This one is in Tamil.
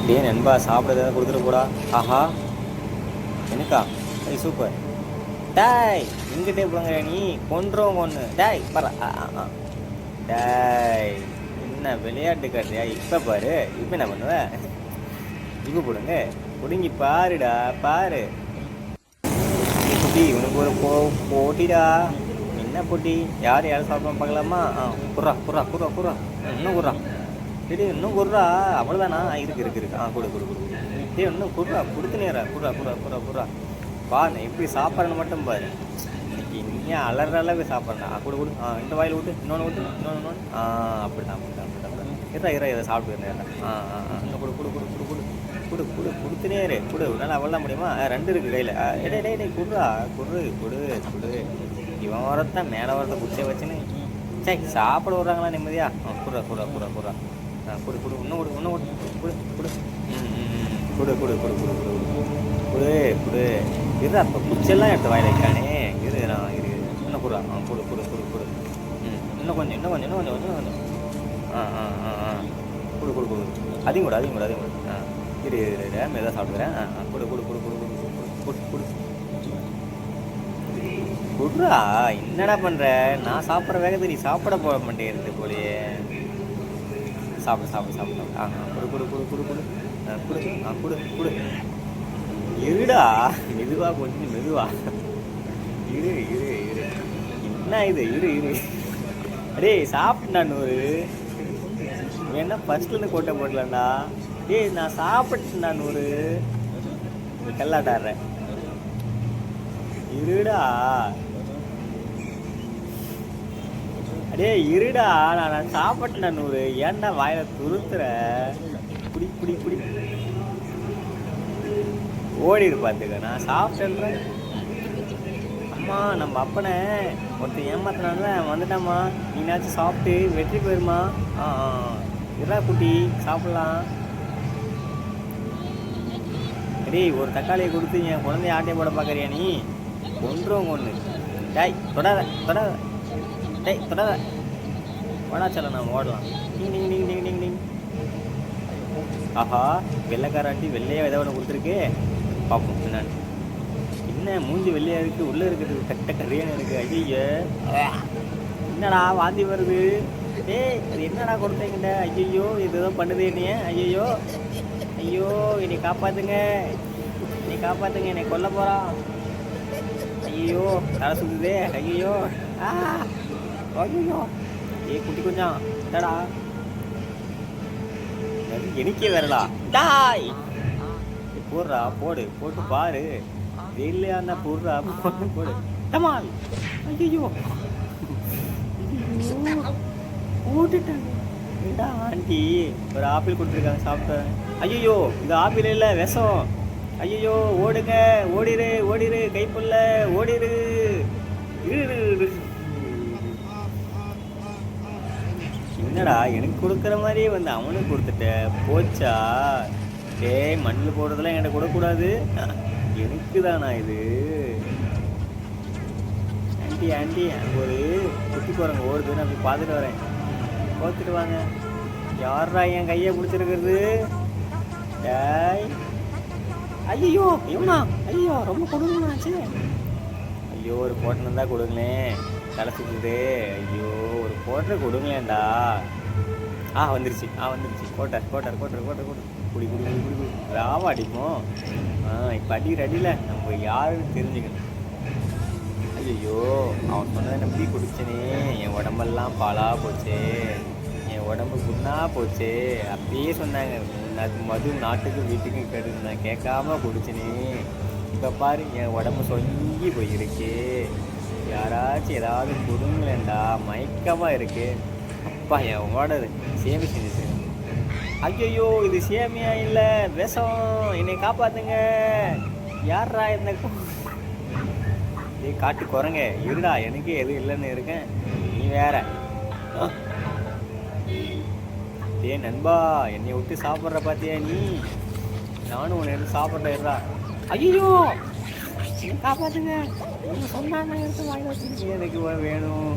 டே நண்பா சாப்பிட ஏதாவது கொடுத்துட்டு போடா. ஆஹா எனக்கா? ஐய் சூப்பர். டாய் எங்கிட்டே போங்க நீ கொன்றோம் ஒன்று. டாய் பாரு. டாய் என்ன விளையாட்டு காட்டுறியா? இப்போ பாரு இப்போ என்ன பண்ணுவேன். இப்போ போடுங்க பிடுங்கி பாருடா பாரு. குட்டி உனக்கு ஒரு போட்டிடா. என்ன போட்டி? யார் யாரும் சாப்பிட பார்க்கலாமா? குர்ரா குர்ரா குர்ரா குர்ரா இன்னும் குர்ரா. சரி இன்னும் குர்ரா. அவ்வளோதானா? இருக்கு இருக்கு இருக்கு. கொடு கொடு கொடு. டே இன்னும் குர்ரா கொடுத்துனேரா. குர்ரா குர்ரா குர்ரா குர்ரா. பாரு எப்படி சாப்பிட்றேன்னு மட்டும் பாரு. இன்னைக்கு இங்கே அலற அளவு சாப்பிட்றேன். கொடு கொடு. இந்த வாயில் விட்டு இன்னொன்று விட்டு இன்னொன்று. அப்படிதான் அப்படிதான் அப்படிதான். இதை சாப்பிட்டு இன்னும் கொடு கொடு கொடு கொடு கொடு கொடு கொடு கொடுத்துனேரு. கொடு உன்னால் அவ்வளோதான் முடியுமா? 2 இருக்குது கையில். டே குர்ரா குரு கொடு கொடு. இவன் வரத்தான் மேலே வரத்தை குச்சை வச்சுன்னு சரி சாப்பிட விட்றாங்களா நிம்மதியா? குர்ரா குர்ரா குர்ரா குர்ரா. கொடு கொடு இன்னும் கொடு இன்னும் கொடு கொடு கொடு கொடு கொடு கொடு கொடு கொடு கொடு. இரு அப்போ குச்செல்லாம் எடுத்து வாயில் வைக்கானே. இரு நான் இரு இன்னும் குர்ரா. கொடு கொடு கொடு கொடு. இன்னும் கொஞ்சம் இன்னும் கொஞ்சம் இன்னும் கொஞ்சம் இன்னும் கொஞ்சம். கொடு கொடு கொடு. அதையும் கூட அதையும் கூட அதையும் கூட. இரு இரு மெதாக சாப்பிடுறேன். கொடு கொடு கொடு கொடு கொடு கொடு கொடு குட்ரா. என்னடா பண்ணுற? நான் சாப்பிட்ற வேகத்தை நீ சாப்பிட போக மாட்டேங்குது போலையே. சாப்பிடு சாப்பிடு சாப்பிடு. கொடு கொடு கொடு கொடு கொடு கொடு கொடு கொடு. இருடா மெதுவா கொஞ்சம் மெதுவா. இரு இரு இரு. என்ன இது? இரு இரு. அடே சாப்பிட்டா நூறு. வேணா ஃபர்ஸ்ட்லேருந்து கோட்டை போடலாம்டா. டேய் நான் சாப்பிட்டேன்டா நூறு. கல்லாட்டாடுறேன். இருடா. அடே இருடா நான் சாப்பிட்டேன்டா நூறு. ஏன்டா வாயில துருத்துற? குடி குடி குடி. ஓடிடு பார்த்துக்க. நான் சாப்பிட்டேன்றேன். அம்மா நம்ம அப்பனை ஒருத்தர் ஏமாத்தினால வந்துட்டாம்மா. நீனாச்சும் சாப்பிட்டு வெற்றி போயிருமா? இதா குட்டி சாப்பிட்லாம். டேய் ஒரு தக்காளியை கொடுத்து என் குழந்தைய ஆட்டையை போட பார்க்குறியா நீ? கொன்றும் ஒன்று. டேய் தொடாத தொடாத. டேய் தொடாத. வடாச்சல நாம் ஓடலாம். டிங் டிங் டிங் டிங் டிங் டிங். ஆஹா வெள்ளைக்காராண்டி வெள்ளையாக ஏதோ ஒன்று கொடுத்துருக்கு. பார்ப்போம் என்னன்னு. என்ன மூஞ்சி வெள்ளையாக இருக்குது. உள்ளே இருக்கிறது கட்ட கறியானு இருக்குது. ஐயோ என்னடா வாந்தி வருது. ஏய் அது என்னடா கொடுத்தீங்கண்ட? ஐயோ இது ஏதோ பண்ணுது என்னைய. ஐயோ ஐயோ என்னை காப்பாற்றுங்க. என்னை காப்பாற்றுங்க. என்னை கொல்ல போகிறான். ஐயோ தலை சுற்றுதே. ஐயோ ஐயோ. குட்டி கொஞ்சம் என்னடா எனக்கே வரலா. டாய் போடுறா போடு போட்டு பாரு. இல்லையா போடுறா போட்டு போடு. டமால். ஐயோ போட்டுட்டாங்க. ஏண்டா ஆண்டி ஒரு ஆப்பிள் கொடுத்துருக்காங்க சாப்பிட்டேன். ஐயோ இது ஆப்பிள் இல்லை விஷம். ஐயோ ஓடுங்க ஓடிரு ஓடிரு கைப்புள்ள ஓடிரு. என்னடா எனக்கு கொடுக்குற மாதிரியே வந்து அவனுக்கு கொடுத்துட்ட போச்சா? டேய் மண்ணில் போடுறதெல்லாம் என்கிட்ட கொடுக்கூடாது. எனக்கு தானா இது? ஆண்டி ஆண்டி அங்கே ஒரு குட்டி போகிறவங்க ஓடுது. நான் போய் பார்த்துட்டு வரேன். பார்த்துட்டு வாங்க. யாரா என் கையை பிடிச்சிருக்கிறது? டேய் ஐயோ இவனா? ஐயோ ரொம்ப கொடுங்கண்ணாச்சு. ஐயோ ஒரு போட்டை தான் கொடுங்களேன். தலை சுற்றுது. ஐயோ ஒரு போட்டரை கொடுங்களேன்டா. வந்துருச்சு வந்துருச்சு. Quarter quarter quarter quarter quarter. குடி குடி குடி குடி குடி. ராவா அடிப்போம். இப்போ அடிக்கிற அடியில் நம்ம யாருன்னு தெரிஞ்சுக்கணும். ஐயோ அவன் சொன்னதை நம்பி குடிச்சனே. என் உடம்பெல்லாம் பாலாக போச்சு. என் உடம்பு புண்ணா போச்சு. அப்படியே சொன்னாங்க. அது மது நாட்டுக்கு வீட்டுக்கும் கெடுது. நான் கேட்காம குடிச்சனே. இப்போ பாரு என் உடம்பு சொல்லி போயிருக்கு. யாராச்சும் ஏதாவது கொடுங்களேண்டா. மயக்கமாக இருக்கு. அப்பா என் உங்களோட சேமி செஞ்சுச்சு. ஐயோ இது சேமியா இல்லை விஷம். என்னை காப்பாற்றுங்க. யாரா இந்த காட்டு குரங்க? இருடா எனக்கு எதுவும் இல்லைன்னு இருக்கேன். நீ வேற. நண்பா என்னை விட்டு சாப்பிட்ற பார்த்தியா நீ? நானும் உன்னை எடுத்து சாப்பிட்றேன். இருடா. ஐயோ காப்பாற்றுங்க. சொன்னாங்க எடுத்து வாங்கி வச்சுருக்கீங்க. எனக்கு வேணும்.